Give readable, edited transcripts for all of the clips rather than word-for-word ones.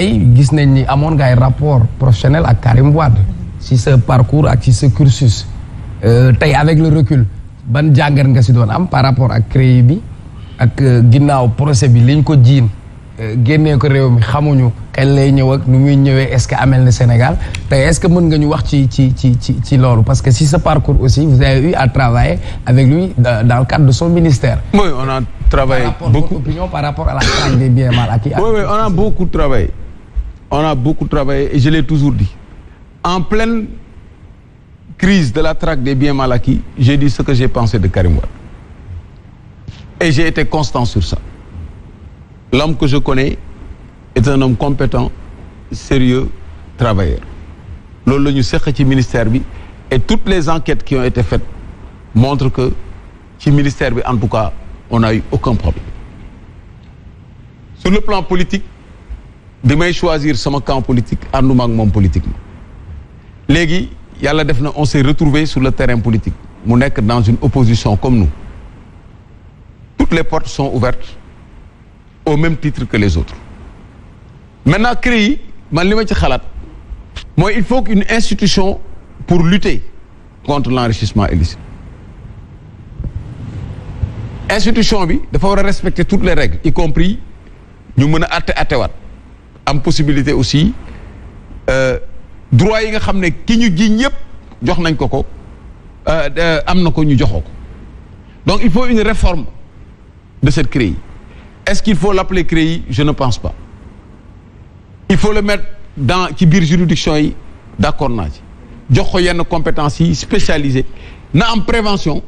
gis nañ ni amoon nga ay rapport professionnel ak Karim Wade si sa parcours ak si sa cursus tey avec le recul ban jàngat nga si doon am par rapport ak CREI bi ak ginnaaw procès bi liñ ko jiin génnee ko réew mi xamuñu kañ lay ñëw ak nu muy ñëwee est-ce que amel na Sénégal tey est-ce que mën nga ñu wax ci loolu parce que si sa parcours aussi vous avez eu à travailler avec lui dans le cadre de son ministère. Oui, on a travaillé beaucoup. Votre opinion par rapport à la traque des biens mal acquis. Oui, on a beaucoup travaillé. On a beaucoup travaillé et je l'ai toujours dit. En pleine crise de la traque des biens mal acquis, j'ai dit ce que j'ai pensé de Karim Wade. Et j'ai été constant sur ça. L'homme que je connais est un homme compétent, sérieux, travailleur. Loolu la ñu seq ci ministère bi et toutes les enquêtes qui ont été faites montrent que ci ministère bi en tout cas on n'a eu aucun problème. Sur le plan politique bi may choisir sama camp politique ànduma ak moom politiquement léegi yàlla def na on s'est retrouvé sur le terrain politique mu nekk dans une opposition comme nous. Toutes les portes sont ouvertes au même titre que les autres. Maintenant CREI man li ma ci xalaat mooy il faut qu'une institution pour lutter contre l'enrichissement illicite institution bi dafa war a respecter toutes les règles y compris ñu mën a attewaat am possibilité aussi droit yi nga xam ne ki ñu jiiñ yëpp jox nañ ko am na ko ñu joxoo ko donc il faut une réforme de cette CREI. Est-ce qu'il faut l'appeler CREI? Je ne pense pas. Il faut le mettre dans ci biir juridiction yi d'accord naa ci jox ko yenn compétences yi spécialisées na am prévention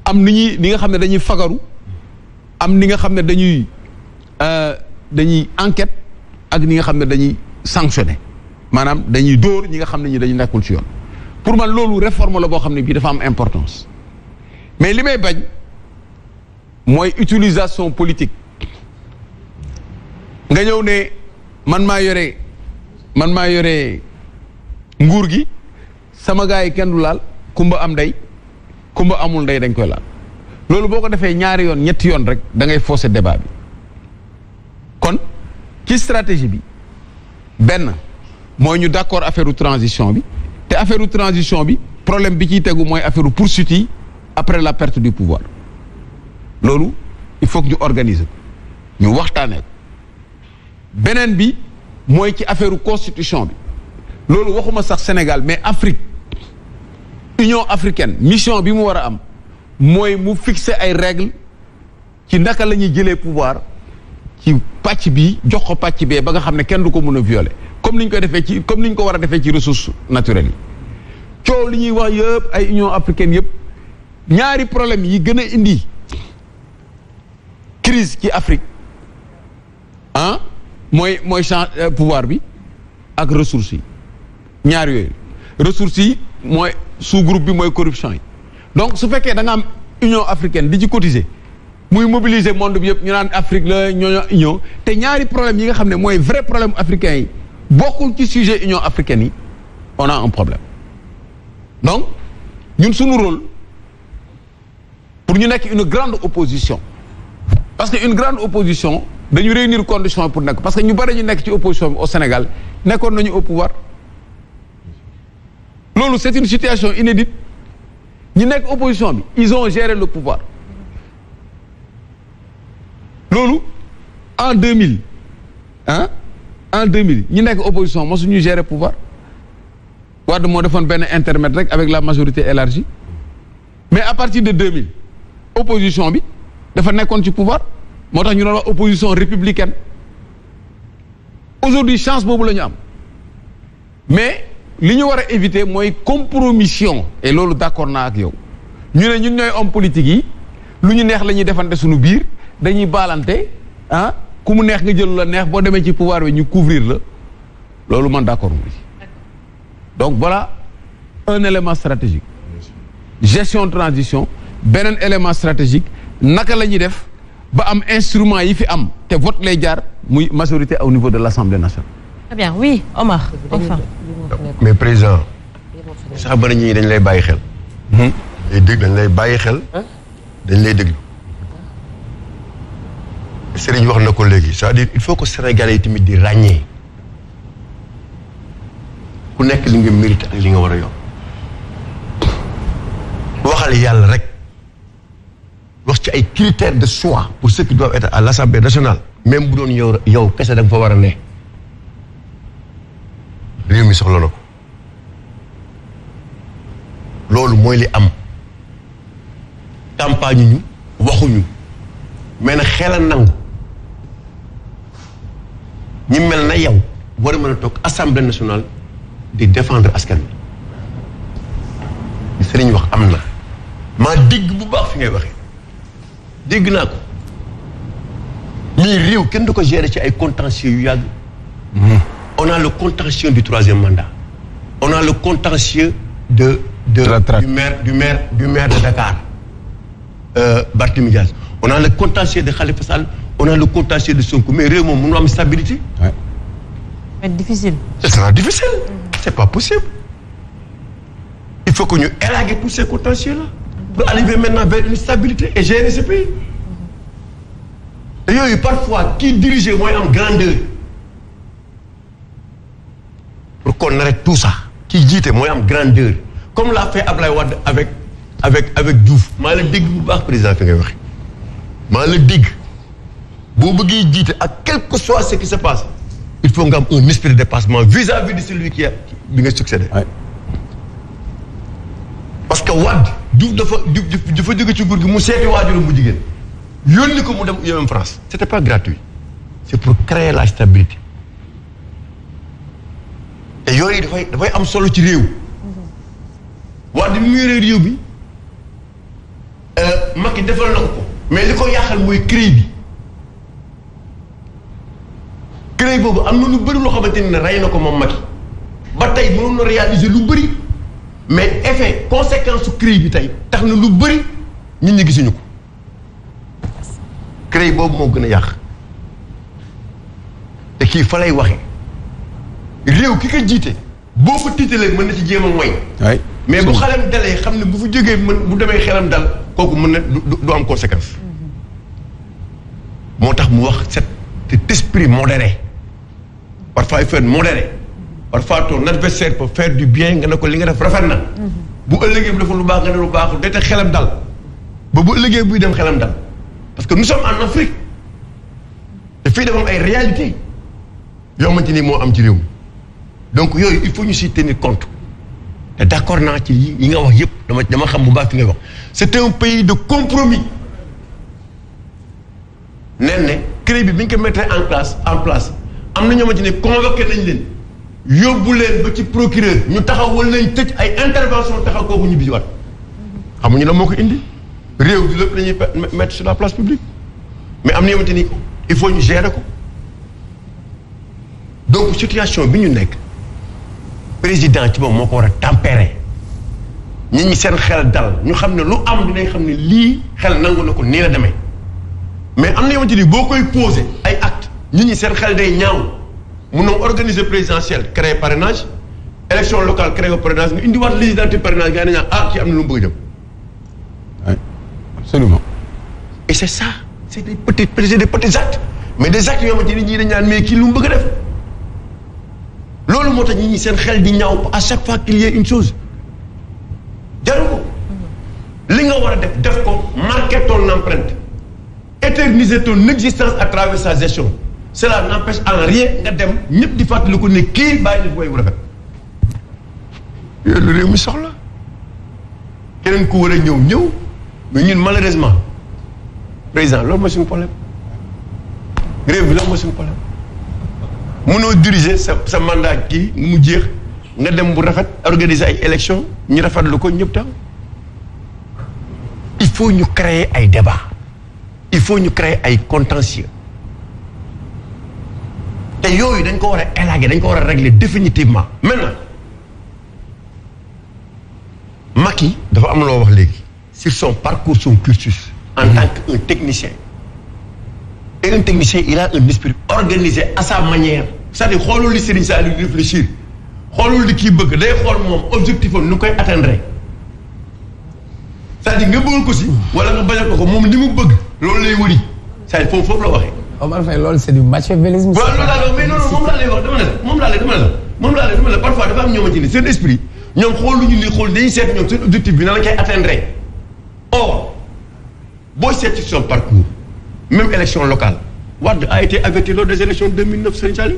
am ni nga xam ne dañuy fagaru am ni nga xam ne dañuy enquête ak ni nga xam ne dañuy sanctionner maanaam dañuy dóor ñi nga xam ne ñi dañu nekkul ci yoon pour man loolu réforme la boo xam ne bii dafa am importance mais li may bañ mooy utilisation politique nga ñëw ne man maa yore nguur gi sama gars yi kenn du laal kumba am ndey kumba amul ndey dañ koy laal loolu boo ko defee ñaari yoon ñetti yoon rek da ngay fausser débat bi kon ci stratégie bi benn mooy ñu d'accord affaire transition bi te affaire transition bi problème bi ciy tegu mooy affaire poursuite yi après la perte du pouvoir loolu il faut que ñu organiser ñu waxtaanee ko beneen bi mooy ci affaire constitution bi loolu waxuma sax Sénégal mais Afrique Union africaine mission bi mu war a am mooy mu fixer ay règles ci naka la ñuy jëlee pouvoir ci pàcc bi jox ko pàcc bee ba nga xam ne kenn du ko mën a violer comme ni ñu koy defee comme ni ñu ko war a defee ci ressources naturelles yi coow li ñuy wax yëpp ay Union africaine yëpp ñaari problème yi gën a indi crise ci Afrique mooy pouvoir bi ak ressources yi ñaar yooyu ressources yi mooy sous-groupe bi mooy corruption yi donc su fekkee da nga am Union africaine di ci cotiser muy mobiliser monde bi yëpp ñu naan Afrique la ñooñu union te ñaari problème yi nga xam ne mooy vrai problème africain yi bokkul ci sujet Union africaine yi on a un problème donc ñun suñu rôle pour ñu nekk une grande opposition parce que une grande opposition dañu réunir conditions pour nekk parce que ñu bari ñu nekk ci opposition bi au Sénégal nekkoon nañu au pouvoir loolu c'est une situation inédite ñi nekk opposition bi ils ont géré le pouvoir loolu en 2000 ñi nekk opposition mosu ñu gérer pouvoir Wade moo defoon benn intermède rek avec la majorité élargie mais à partir de 2000 opposition bi dafa nekkoon ci pouvoir moo tax ñu doon wax opposition républicaine aujourd'hui chance boobu la ñu am mais li ñu war a éviter mooy compromission et loolu d'accord naa ak yow ñu ne ñun ñooy homme politique yi lu ñu neex la ñuy defante suñu biir dañuy baalante ku mu neex nga jël la neex boo demee ci pouvoir bi ñu couvrir la loolu man d'accord mu donc voilà un élément stratégique gestion transition beneen élément stratégique naka la ñuy def ba am instrument yi fi am te vote lay jaar muy majorité au niveau de l'Assemblée nationale. Très bien, oui, Omar, enfin. mais président sax bari ñi dañ lay bàyyi xel. dañ lay bàyyi xel. dañ lay déglu. Serigne wax na ko léegi c'est-à-dire il faut que Sénégalais yi tamit di ràññee ku nekk li nga mérite ak li nga war a yor waxal yàlla rek wax ci ay critères de choix pour ceux qui doivent être à l'Assemblée nationale même bu doon yow kese da nga fa war a ne réew mi soxla na ko loolu mooy li am campagne ñu waxuñu mais nag xel a nangu ñi mel na yow war a mën a toog Assemblée nationale di défendre askan bi sëriñ wax am na maa dégg bu baax fi ngay waxee dégg naa ko mais réew kenn du ko gérer ci ay contentieux yu yàgg on a le contentieux du 3e mandat on a le contentieux du maire de Dakar Barthélémy Dias on a le contentieux de Khalifa Sall on a le contentieux de Sonko mais réew moom mënu am stabilité. Ça va être difficile. Ce sera difficile. C'est pas possible. Il faut que ñu élaguer tous ces contentieux là pour arriver maintenant vers une stabilité et gérer ce pays. te yooyu parfois qui dirige mooy am grandeur pour qu'on arrête tout ça. qui jiite mooy am grandeur comme l'a fait Ablaye Wade avec Diouf maa la dégg bu baax président fi ngay waxe maa la dégg boo bëggee jiite ak quel que soit ce qui se passe il faut nga am un esprit de dépassement vis-à-vis de celui bi nga succédé. parce que Wade Diouf dafa jóge ci nguur gi mu seeti waajuram bu jigéen yónni ko mu dem UEM France c'était pas gratuit c'est pour créer la stabilité te yooyu dafay am solo ci réew. Wade bi mu yoree réew bi Macky defal na ko mais li ko yàqal mooy CREI bi CREI boobu am na lu bëri loo xamante ni ne rey na ko moom Macky ba tey mënoon na réaliser lu bëri mais effet conséquence su CREI bi tey tax na lu bëri nit ñi gisuñu ko CREI boobu moo gën a yàq te kii fa lay waxee réew ki ko jiite boo ko tiitalee mën na ci jéem a moy mais bu xelam dalee xam ne bu fi jógee bu demee xelam dal kooku mën na du am conséquence moo tax mu wax cet esprit modéré parfois il faut être modéré parfois ton adversaire peut faire du bien nga ne ko li nga def rafet na bu ëllëgee bu deful lu baax nga ne lu baaxul day tax xelam dal ba bu ëllëgee buy dem xelam dal parce que nous sommes en Afrique te fii dafa am ay réalité yoo xamante ni moo am ci réew mi donc yooyu il faut ñu si tenir compte te d'accord naa ci yi nga wax yëpp dama xam bu baax fi ngay wax c'est un pays de compromis nen ne CREI bi ñu ko mettre en place am na ñoo xamante ne convoqué nañ leen yóbbu leen ba ci procureur ñu taxawal nañ tëj ay intervention taxaw kooku ñu bisiwaat xamuñu la moo ko indi réew bi lépp la ñuy mettre sur la place publique mais am na ñoo xamante ni il faut ñu gérer ko donc situation bi ñu nekk président ci moom moo ko war a tempérer nit ñi seen xel dal ñu xam ne lu am dinañ xam ne lii xel nangu na ko nii la demee mais am na yoo xamante ni boo koy posé ay acte nit ñi seen xel day ñaaw munoo organiser présidentielle créer parrainage élection locale créer parrainage nga indiwaat législative parrainage gars yi dañu naan kii am na lu mu bëgg a jëm. oui absolument. et c'est ça c'est des petits actes mais des actes yoo xamante ni ñii dañu naan mais kii lu mu bëgg a def. loolu moo tax nit ñi seen xel di ñaaw à chaque fois qu'il y ait une chose jaru ko li nga war a def ko marquer ton empreinte éterniser ton existence à travers sa gestion cela n'empêche en rien nga dem ñëpp di fàttali ko ne kii bàyyi nit booy bu rafet yooyu lu réew mi soxla keneen ku war a ñëw mais ñun malheureusement président loolu mooy suñu problème réew bi loolu mooy suñu problème mënoo diriger sa mandat kii mu jeex nga dem bu rafet organiser ay élections ñu rafetlu ko ñëpp tam il faut ñu créer ay débats il faut ñu créer ay contentieux te yooyu dañ ko war a élaguer dañ ko war a régler définitivement maintenant Macky dafa am loo wax léegi sur son parcours son cursus en tant qu'un technicien et un technicien il a un esprit organisé à sa manière c'est-à-dire xoolul li Serigne Saliou réfléchir xoolul li kii bëgg day xool moom objectif am nu koy atteindre c'est-à-dire nga bëggal ko si wala nga bañal ko moom li mu bëgg loolu lay wëri c'est-à-dire foofu la waxee Omar Faye loolu c'est du machiavélisme. waaw loolu laa mais non moom laa lay wax dama ne la parfois dafa am ñoomante ni seen esprit ñoom xooluñu li xool dañuy seet ñoom seen objectif bi na la koy atteindre. Or boo seet ci son parcours même élection locale Wade a été averti lors des élections 2009 Serigne Saliou.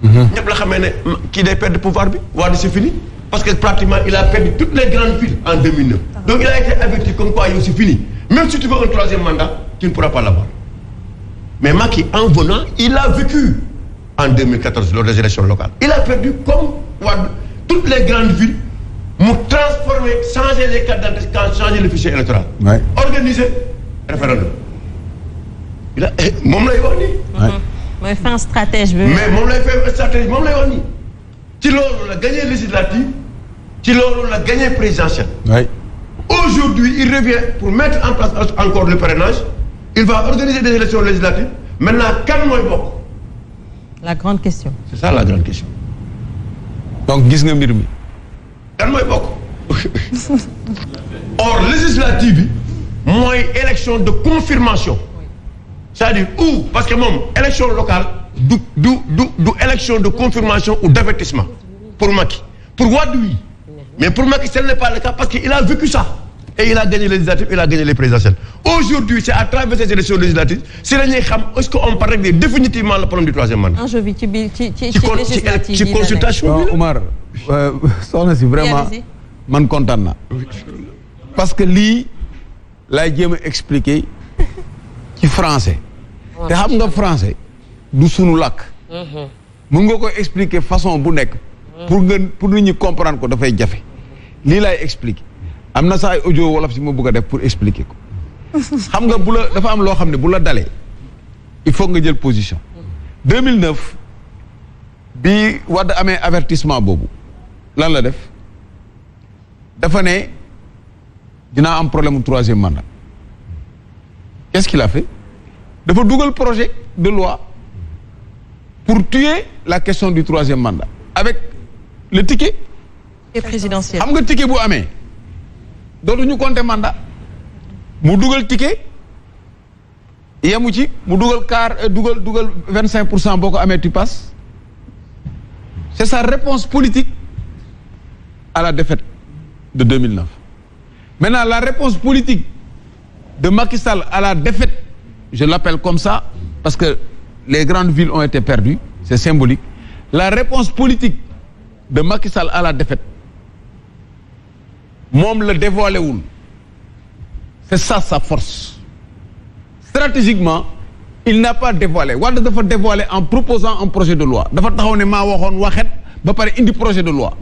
ñëpp la xamee ne kii day perdre pouvoir bi Wade c'est fini parce que pratiquement il a perdu toutes les grandes villes en 2009. Donc il a été averti comme quoi yow c'est fini même si tu veux un troisième mandat tu ne pourras pas l'avoir. Mais Macky en venant il a vécu en 2014 lors des élections locales. Il a perdu comme Wade toutes les grandes villes mu transformer changer les cartes d'identité changer le fichier électoral. Organiser référendum. il a moom lay wax nii. mooy fin stratège bi. mais moom lay fin stratège moom lay wax nii. ci loolu la gagné législative ci loolu la gagné présidentielle. Aujourd'hui il revient pour mettre en place encore le parrainage. Il va organiser des élections législatives maintenant kan mooy bokk. La grande question. C'est ça la grande question. donc gis nga mbir mi. kan mooy bokk. Or législative bi mooy élection de confirmation. C'est-à-dire où parce que moom élection locale du élection de confirmation ou d'avertissement pour Macky. Pour Wade oui mais pour Macky ce n'est pas le cas parce que il a vécu ça. Et il a gagné les législatives, il a gagné les présidentielles. Aujourd'hui, c'est à travers ces élections législatives, c'est la ñuy xam est-ce qu'on peut régler définitivement le problème du troisième mandat. enjeu bi ci consultation bi la Omar soxna si vraiment man kontaan naa parce que lii laay jéem a expliquer ci français te xam nga français du sunu làkk mun nga koy expliquer façon bu nekk pour nit ñi comprendre ko dafay jafe lii laay expliquer am na saa ay audio wolof si ma bëgg a def pour expliquer ko xam nga bu la dafa am loo xam ne bu la dalee il faut nga jël position 2009 bi Wade amee avertissement boobu lan la def dafa ne dinaa am problème mu troisième mandat qu'est-ce qu'il a fait dafa dugal projet de loi pour tuer la question du troisième mandat avec le ticket présidentiel. xam nga ticket bu amee dootuñu compter mandat mu dugal ticket yemu ci mu dugal dugal 25% boo ko amee tu passes c'est sa réponse politique à la défaite de 2009 maintenant la réponse politique de Macky Sall à la défaite je l'appelle comme ça parce que les grandes villes ont été perdues c'est symbolique la réponse politique de Macky Sall à la défaite moom la dévoilé wul c'est ça sa force stratégiquement il n'a pas dévoilé Wade dafa dévoilé en proposant un projet de loi dafa taxaw ne maa waxoon waxet ba pare indi projet de loi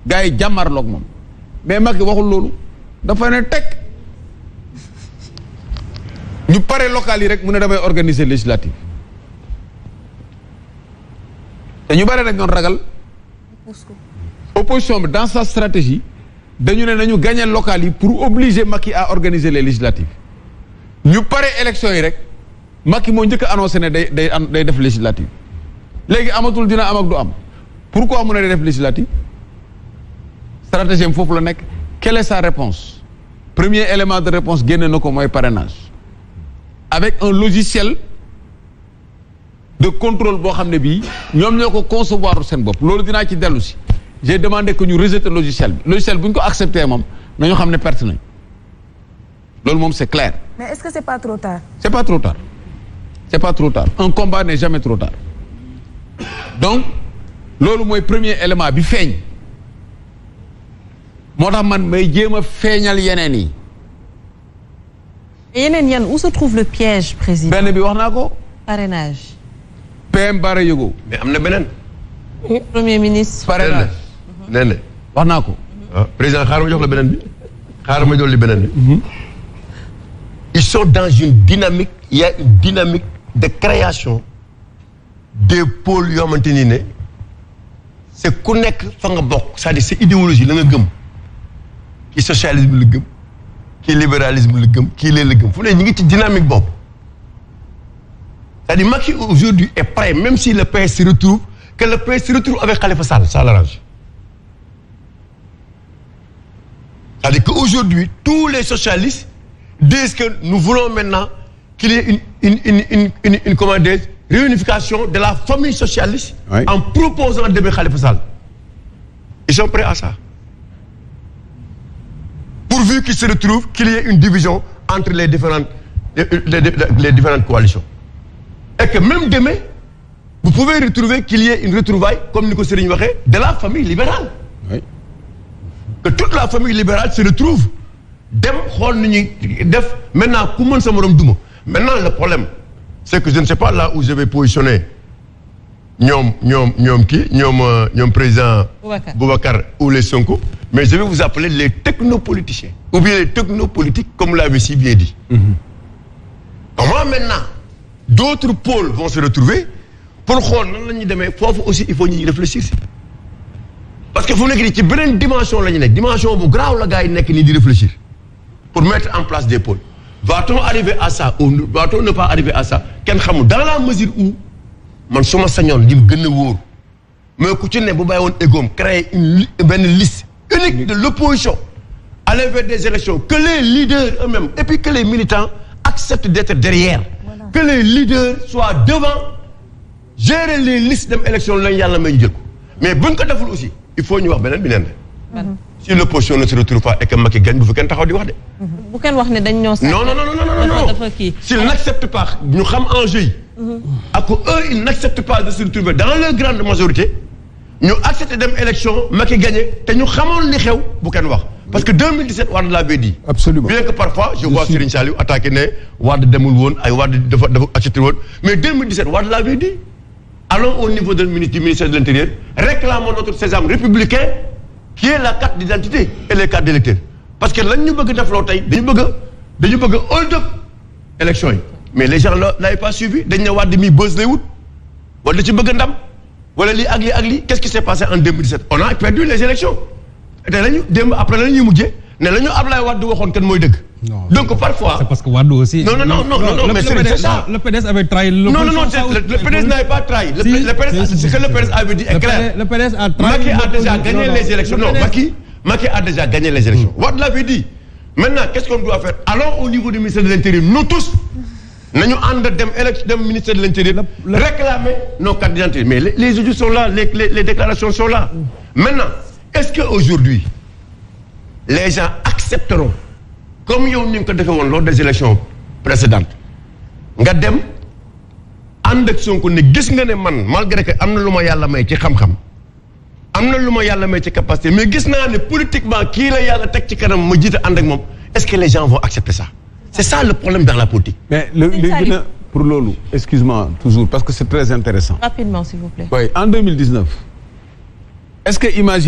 gars yi jàmmarloog moom mais Macky waxul loolu dafa ne teg ñu pare local yi rek mu ne damay organiser législative te ñu bare rek ñoon ragal opposition bi dans sa stratégie dañu ne nañu gagner local yi pour obliger Macky à organiser les législatives ñu pare élection yi rek Macky moo njëkk a annoncé ne day def législative léegi amatul dina am ak du am pourquoi mu ne day def législative stratégie am foofu la nekk quelle est sa réponse premier élément de réponse génne na ko mooy parrainage avec un logiciel de contrôle boo xam ne bii ñoom ñoo ko concevoir seen bopp loolu dinaa ci dellu si j'ai demandé que ñu rejeter logiciel bu ñu ko accepté moom nañu xam ne perte nañ loolu moom c'est clair. mais est-ce que c'est pas trop tard. c'est pas trop tard c'est pas trop tard un combat n'est jamais trop tard donc loolu mooy premier élément bi feeñ moo tax man may jéem a feeñal yeneen yi. yeneen yan où se trouve le piège président. benn bi wax naa ko. parrainage. PM Bara Yogo. mais am na beneen. premier ministre. parrainage. nee na wax naa ko. président xaaral ma jox la beneen bi xaaral ma dolli beneen bi. ils sont dans une dynamique il y a une dynamique de création des pôles yoo xamante ni ne c'est ku nekk fa nga bokk c'est-à-dire c'est idéologie la nga gëm kii socialisme la gëm kii libéralisme la gëm kii lee la gëm fu ne ñu ngi ci dynamique boobu c'est-à-dire Macky aujourd'hui est prêt même si le PS se retrouve que le PS se retrouve avec Khalifa Sall ça l'arrange c'est-à-dire qu'aujourd'hui tous les socialistes disent que nous voulons maintenant qu'il y ait une comment dire, réunification de la famille socialiste en proposant Deme Khalifa Sall. Ils sont prêts à ça. Pourvu qu'il se retrouve qu'il y ait une division entre les différentes coalitions. Et que même demain, vous pouvez retrouver qu'il y ait une retrouvaille, comme Nico Serigne waxé, de la famille libérale. Oui. Que toute la famille libérale se retrouve. Maintenant, comment ça me maintenant, le problème, c'est que je ne sais pas là où je vais positionner Nyom président Boubacar ou les Sonko, mais je vais vous appeler les technopoliticiens. Ou bien les technopolitiques, comme l'avait si bien dit. Comment maintenant, d'autres pôles vont se retrouver pour voir, aussi, il faut y réfléchir. Parce que vous n'avez pas une dimension, dimension grave, la gars, ni réfléchir. Pour mettre en place des pôles. Va-t-on arriver à ça ou va-t-on ne pas arriver à ça? Dans la mesure où, man suma sañoon li mu gën a wóor mais ku ci ne bu bàyyi woon égoom créer une liste unique de l'opposition aller vers des élections que les leaders eux-mêmes et puis que les militants acceptent d'être derrière que les leaders soient devant gérer les listes dem élection lañ yàlla may ñu jël ko mais buñ ko deful aussi il faut ñu wax beneen bi neen si l'opposition ne se retrouve pas et que Macky gagne bu fi kenn taxaw di wax de bu kenn wax ne dañ ñoo non s'ils n'acceptent pas ñu xam enjeu yi ak eux ils n'acceptent pas de se retrouver dans leur grande majorité ñu accepté dem élection Macky gagné te ñu xamoon li xew bu kenn wax parce que 2017 Wade l'avait dit absolument bien que parfois je vois Serigne Saliou attaqué ne Wade demul woon ay Wade dafa accepté woon mais 2017 Wade l'avait dit allons au niveau du ministère de l'Intérieur réclamons notre sésame républicain qui est la carte d'identité et les cartes d'électeurs parce que lañ ñu bëgg def loo tey dañu bëgg hold up élection yi mais les gens l'avaient pas suivi dañ ne Wade mi buzz lay wut wala ci bëgg ndam wala lii ak lii qu'est-ce qui s'est passé en 2017 on a perdu les élections te lañu démb après la ñuy mujjee ne la ñu Ablaye Wade waxoon kan mooy dëgg donc parfois c'est parce que Wade aussi non mais c'est ça le PDS avait trahi non le PDS n'avait pas trahi le PDS ce que le PDS avait dit est clair le PDS a trahi Macky a déjà gagné les élections non Macky a déjà gagné les élections Wade l'avait dit maintenant qu'est-ce qu'on doit faire allons au niveau du ministère de l'Intérieur nous tous nañu ànd dem ministère de l'Intérieur réclamer nos cartes d'identité mais les audios sont là les déclarations sont là maintenant est-ce que aujourd'hui les gens accepteront comme yow ni nga ko defee woon lors des élections précédentes nga dem ànd ak Sonko ne gis nga ne man malgré que am na lu ma yàlla may ci xam-xam am na lu ma yàlla may ci capacité mais gis naa ne politiquement kii la yàlla teg ci kanam ma jiite ànd ak moom est-ce que les gens vont accepter ça c'est ça le problème dans la politique. Mais pour Lolo, excuse-moi toujours, parce que c'est très intéressant. Rapidement, s'il vous plaît. Oui, en 2019, est-ce que imagine